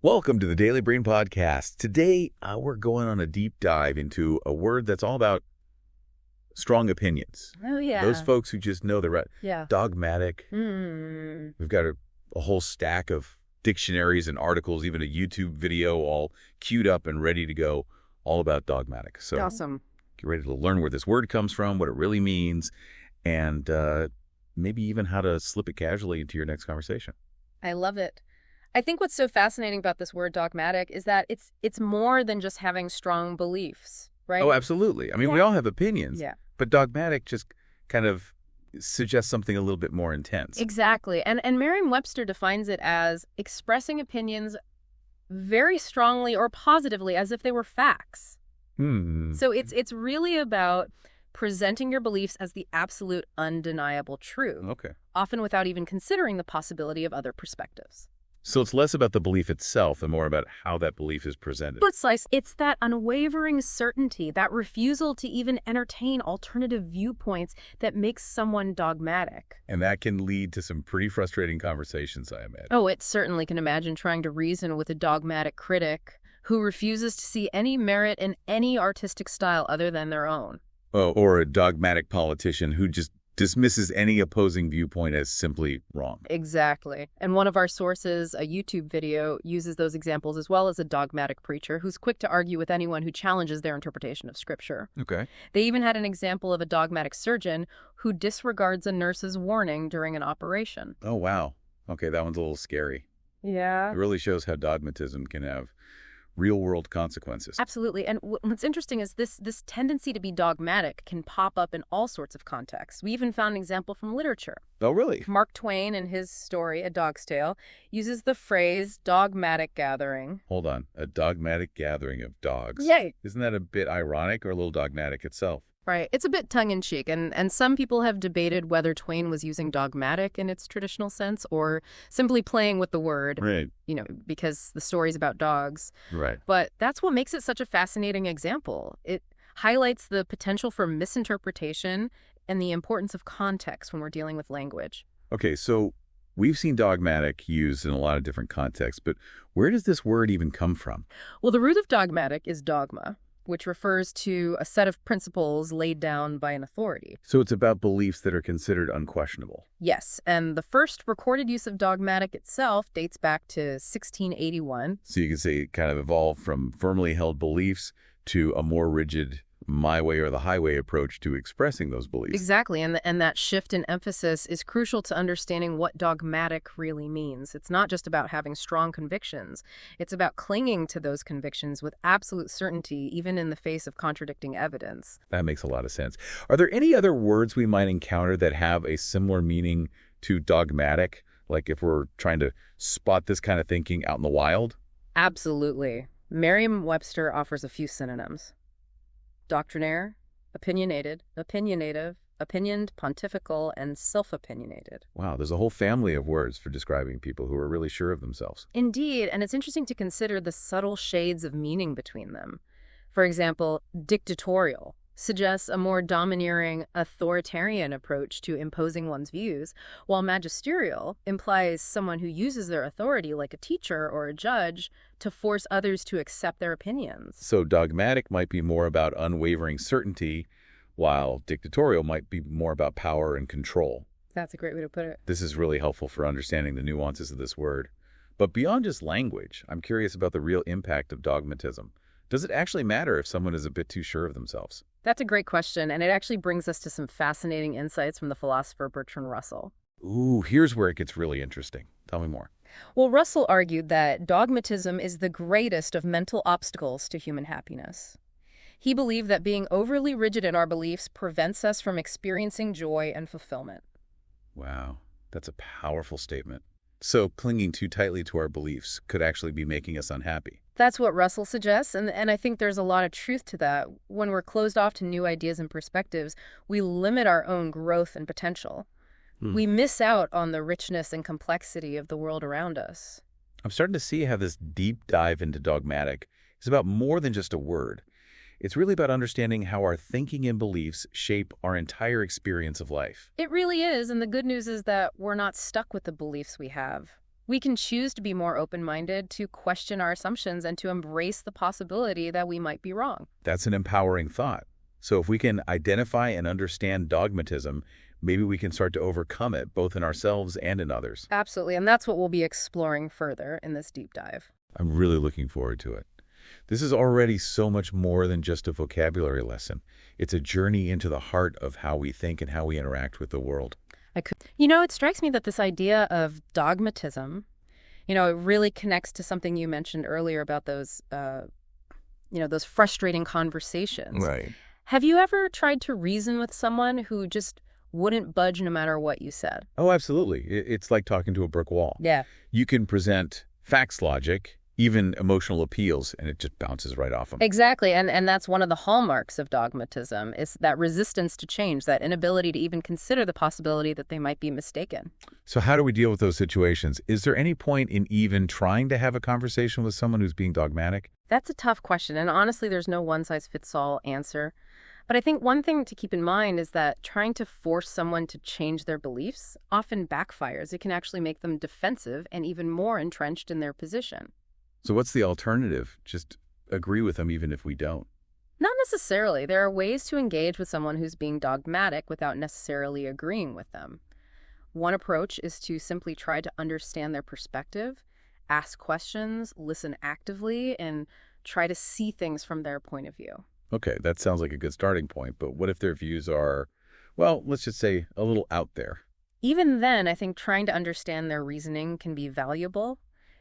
Welcome to the Daily Brain Podcast. Today, we're going on a deep dive into a word that's all about strong opinions. Oh, yeah. Those folks who just know the right. Yeah. Dogmatic. Mm. We've got a whole stack of dictionaries and articles, even a YouTube video all queued up and ready to go, all about dogmatic. So Awesome. get ready to learn where this word comes from, what it really means, and maybe even how to slip it casually into your next conversation. I love it. I think what's so fascinating about this word dogmatic is that it's more than just having strong beliefs, right? Oh, absolutely. I mean, we all have opinions, but dogmatic just kind of suggests something a little bit more intense. Exactly. And Merriam-Webster defines it as expressing opinions very strongly or positively as if they were facts. So it's really about presenting your beliefs as the absolute undeniable truth, often without even considering the possibility of other perspectives. So it's less about the belief itself and more about how that belief is presented. It's that unwavering certainty, that refusal to even entertain alternative viewpoints that makes someone dogmatic. And that can lead to some pretty frustrating conversations, I imagine. Oh, it certainly can. Imagine trying to reason with a dogmatic critic who refuses to see any merit in any artistic style other than their own. Oh, or a dogmatic politician who just dismisses any opposing viewpoint as simply wrong. Exactly. And one of our sources, a YouTube video, uses those examples as well as a dogmatic preacher who's quick to argue with anyone who challenges their interpretation of Scripture. Okay. They even had an example of a dogmatic surgeon who disregards a nurse's warning during an operation. Oh, wow. Okay, that one's a little scary. Yeah. It really shows how dogmatism can have real-world consequences. Absolutely. And what's interesting is this tendency to be dogmatic can pop up in all sorts of contexts. We even found an example from literature. Oh, really? Mark Twain, in his story, A Dog's Tale, uses the phrase dogmatic gathering. Hold on. A dogmatic gathering of dogs. Yay! Isn't that a bit ironic or a little dogmatic itself? Right. It's a bit tongue-in-cheek, and some people have debated whether Twain was using dogmatic in its traditional sense or simply playing with the word, right? Because the story's about dogs. Right. But that's what makes it such a fascinating example. It highlights the potential for misinterpretation and the importance of context when we're dealing with language. Okay, so we've seen dogmatic used in a lot of different contexts, but where does this word even come from? Well, the root of dogmatic is dogma, which refers to a set of principles laid down by an authority. So it's about beliefs that are considered unquestionable. Yes, and the first recorded use of dogmatic itself dates back to 1681. So you can say it kind of evolved from firmly held beliefs to a more rigid my way or the highway approach to expressing those beliefs. Exactly, and that shift in emphasis is crucial to understanding what dogmatic really means. It's not just about having strong convictions. It's about clinging to those convictions with absolute certainty, even in the face of contradicting evidence. That makes a lot of sense. Are there any other words we might encounter that have a similar meaning to dogmatic, like if we're trying to spot this kind of thinking out in the wild? Absolutely. Merriam-Webster offers a few synonyms. Doctrinaire, opinionated, opinionative, opinioned, pontifical, and self-opinionated. Wow, there's a whole family of words for describing people who are really sure of themselves. Indeed, and it's interesting to consider the subtle shades of meaning between them. For example, dictatorial suggests a more domineering, authoritarian approach to imposing one's views, while magisterial implies someone who uses their authority, like a teacher or a judge, to force others to accept their opinions. So dogmatic might be more about unwavering certainty, while dictatorial might be more about power and control. That's a great way to put it. This is really helpful for understanding the nuances of this word. But beyond just language, I'm curious about the real impact of dogmatism. Does it actually matter if someone is a bit too sure of themselves? That's a great question, and it actually brings us to some fascinating insights from the philosopher Bertrand Russell. Ooh, here's where it gets really interesting. Tell me more. Well, Russell argued that dogmatism is the greatest of mental obstacles to human happiness. He believed that being overly rigid in our beliefs prevents us from experiencing joy and fulfillment. Wow, that's a powerful statement. So clinging too tightly to our beliefs could actually be making us unhappy. That's what Russell suggests, and I think there's a lot of truth to that. When we're closed off to new ideas and perspectives, we limit our own growth and potential. We miss out on the richness and complexity of the world around us. I'm starting to see how this deep dive into dogmatic is about more than just a word. It's really about understanding how our thinking and beliefs shape our entire experience of life. It really is, and the good news is that we're not stuck with the beliefs we have. We can choose to be more open-minded, to question our assumptions, and to embrace the possibility that we might be wrong. That's an empowering thought. So if we can identify and understand dogmatism, maybe we can start to overcome it, both in ourselves and in others. Absolutely, and that's what we'll be exploring further in this deep dive. I'm really looking forward to it. This is already so much more than just a vocabulary lesson. It's a journey into the heart of how we think and how we interact with the world. It strikes me that this idea of dogmatism, it really connects to something you mentioned earlier about those frustrating conversations. Right. Have you ever tried to reason with someone who just wouldn't budge no matter what you said? Oh, absolutely. It's like talking to a brick wall. Yeah. You can present facts, logic, even emotional appeals, and it just bounces right off them. Exactly, and that's one of the hallmarks of dogmatism, is that resistance to change, that inability to even consider the possibility that they might be mistaken. So how do we deal with those situations? Is there any point in even trying to have a conversation with someone who's being dogmatic? That's a tough question, and honestly, there's no one-size-fits-all answer. But I think one thing to keep in mind is that trying to force someone to change their beliefs often backfires. It can actually make them defensive and even more entrenched in their position. So what's the alternative? Just agree with them even if we don't? Not necessarily. There are ways to engage with someone who's being dogmatic without necessarily agreeing with them. One approach is to simply try to understand their perspective, ask questions, listen actively, and try to see things from their point of view. Okay, that sounds like a good starting point, but what if their views are, well, let's just say a little out there? Even then, I think trying to understand their reasoning can be valuable.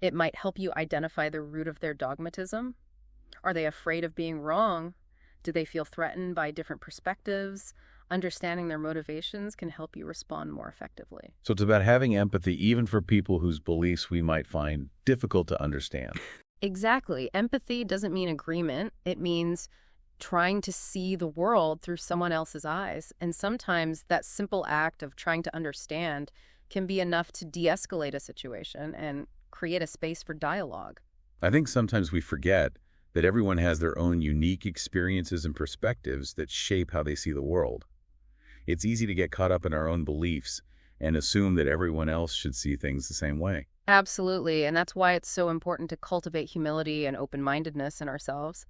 It might help you identify the root of their dogmatism. Are they afraid of being wrong? Do they feel threatened by different perspectives? Understanding their motivations can help you respond more effectively. So it's about having empathy even for people whose beliefs we might find difficult to understand. Exactly. Empathy doesn't mean agreement. It means trying to see the world through someone else's eyes. And sometimes that simple act of trying to understand can be enough to de-escalate a situation and create a space for dialogue. I think sometimes we forget that everyone has their own unique experiences and perspectives that shape how they see the world. It's easy to get caught up in our own beliefs and assume that everyone else should see things the same way. Absolutely, and that's why it's so important to cultivate humility and open-mindedness in ourselves.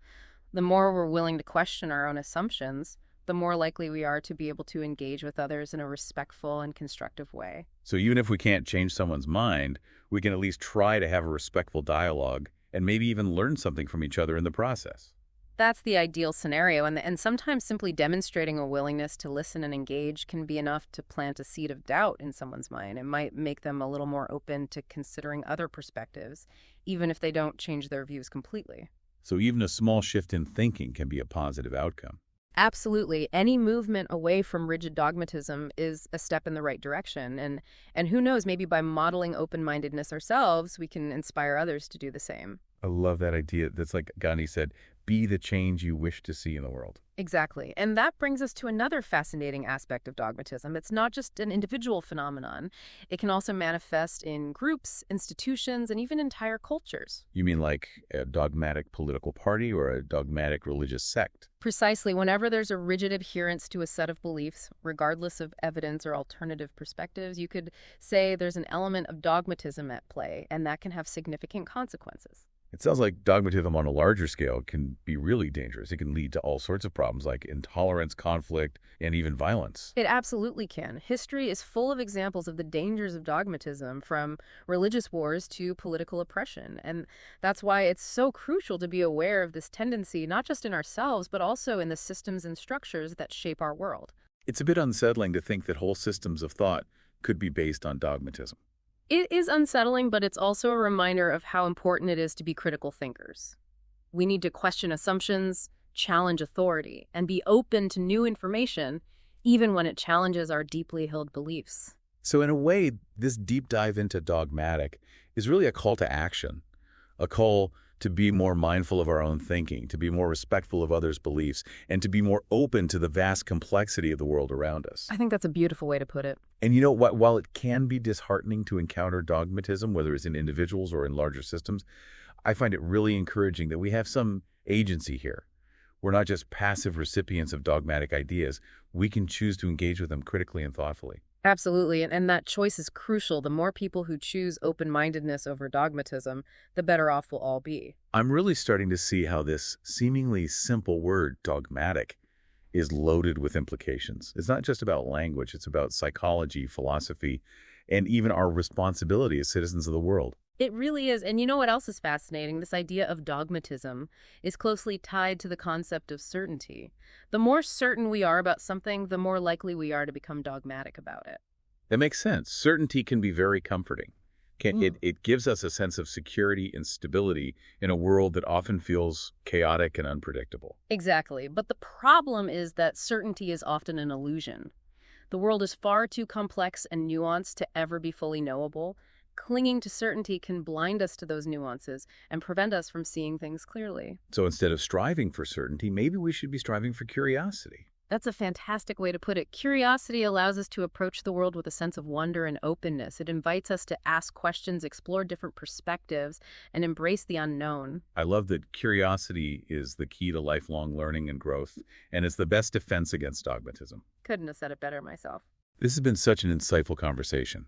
The more we're willing to question our own assumptions, the more likely we are to be able to engage with others in a respectful and constructive way. So even if we can't change someone's mind, we can at least try to have a respectful dialogue and maybe even learn something from each other in the process. That's the ideal scenario, and sometimes simply demonstrating a willingness to listen and engage can be enough to plant a seed of doubt in someone's mind. It might make them a little more open to considering other perspectives, even if they don't change their views completely. So even a small shift in thinking can be a positive outcome. Absolutely. Any movement away from rigid dogmatism is a step in the right direction. And who knows, maybe by modeling open-mindedness ourselves, we can inspire others to do the same. I love that idea. That's like Gandhi said, be the change you wish to see in the world. Exactly. And that brings us to another fascinating aspect of dogmatism. It's not just an individual phenomenon. It can also manifest in groups, institutions, and even entire cultures. You mean like a dogmatic political party or a dogmatic religious sect? Precisely. Whenever there's a rigid adherence to a set of beliefs, regardless of evidence or alternative perspectives, you could say there's an element of dogmatism at play, and that can have significant consequences. It sounds like dogmatism on a larger scale can be really dangerous. It can lead to all sorts of problems like intolerance, conflict, and even violence. It absolutely can. History is full of examples of the dangers of dogmatism, from religious wars to political oppression. And that's why it's so crucial to be aware of this tendency, not just in ourselves, but also in the systems and structures that shape our world. It's a bit unsettling to think that whole systems of thought could be based on dogmatism. It is unsettling, but it's also a reminder of how important it is to be critical thinkers. We need to question assumptions, challenge authority, and be open to new information, even when it challenges our deeply held beliefs. So in a way, this deep dive into dogmatic is really a call to action, a call to be more mindful of our own thinking, to be more respectful of others' beliefs, and to be more open to the vast complexity of the world around us. I think that's a beautiful way to put it. And you know what? While it can be disheartening to encounter dogmatism, whether it's in individuals or in larger systems, I find it really encouraging that we have some agency here. We're not just passive recipients of dogmatic ideas. We can choose to engage with them critically and thoughtfully. Absolutely, and that choice is crucial. The more people who choose open-mindedness over dogmatism, the better off we'll all be. I'm really starting to see how this seemingly simple word, dogmatic, is loaded with implications. It's not just about language, it's about psychology, philosophy, and even our responsibility as citizens of the world. It really is. And you know what else is fascinating? This idea of dogmatism is closely tied to the concept of certainty. The more certain we are about something, the more likely we are to become dogmatic about it. That makes sense. Certainty can be very comforting. Mm. It gives us a sense of security and stability in a world that often feels chaotic and unpredictable. Exactly. But the problem is that certainty is often an illusion. The world is far too complex and nuanced to ever be fully knowable. Clinging to certainty can blind us to those nuances and prevent us from seeing things clearly. So instead of striving for certainty, maybe we should be striving for curiosity. That's a fantastic way to put it. Curiosity allows us to approach the world with a sense of wonder and openness. It invites us to ask questions, explore different perspectives, and embrace the unknown. I love that curiosity is the key to lifelong learning and growth, and it's the best defense against dogmatism. Couldn't have said it better myself. This has been such an insightful conversation.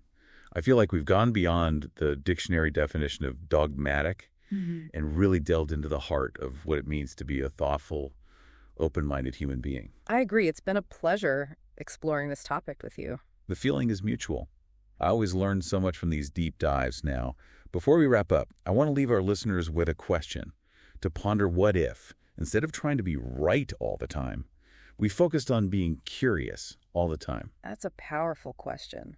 I feel like we've gone beyond the dictionary definition of dogmatic and really delved into the heart of what it means to be a thoughtful, open-minded human being. I agree. It's been a pleasure exploring this topic with you. The feeling is mutual. I always learn so much from these deep dives now. Before we wrap up, I want to leave our listeners with a question to ponder what if, instead of trying to be right all the time, we focused on being curious all the time. That's a powerful question.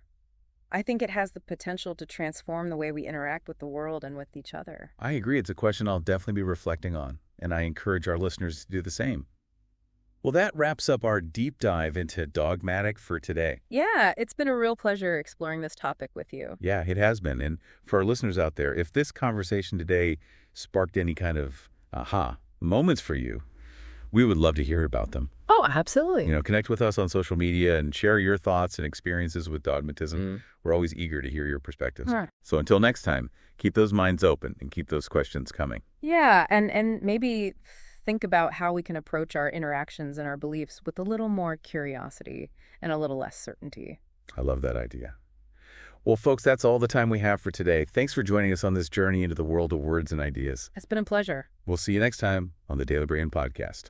I think it has the potential to transform the way we interact with the world and with each other. I agree. It's a question I'll definitely be reflecting on, and I encourage our listeners to do the same. Well, that wraps up our deep dive into dogmatic for today. Yeah, it's been a real pleasure exploring this topic with you. Yeah, it has been. And for our listeners out there, if this conversation today sparked any kind of aha moments for you, we would love to hear about them. Oh, absolutely. Connect with us on social media and share your thoughts and experiences with dogmatism. We're always eager to hear your perspectives. All right. So until next time, keep those minds open and keep those questions coming. Yeah, and maybe think about how we can approach our interactions and our beliefs with a little more curiosity and a little less certainty. I love that idea. Well, folks, that's all the time we have for today. Thanks for joining us on this journey into the world of words and ideas. It's been a pleasure. We'll see you next time on the Daily Brain Podcast.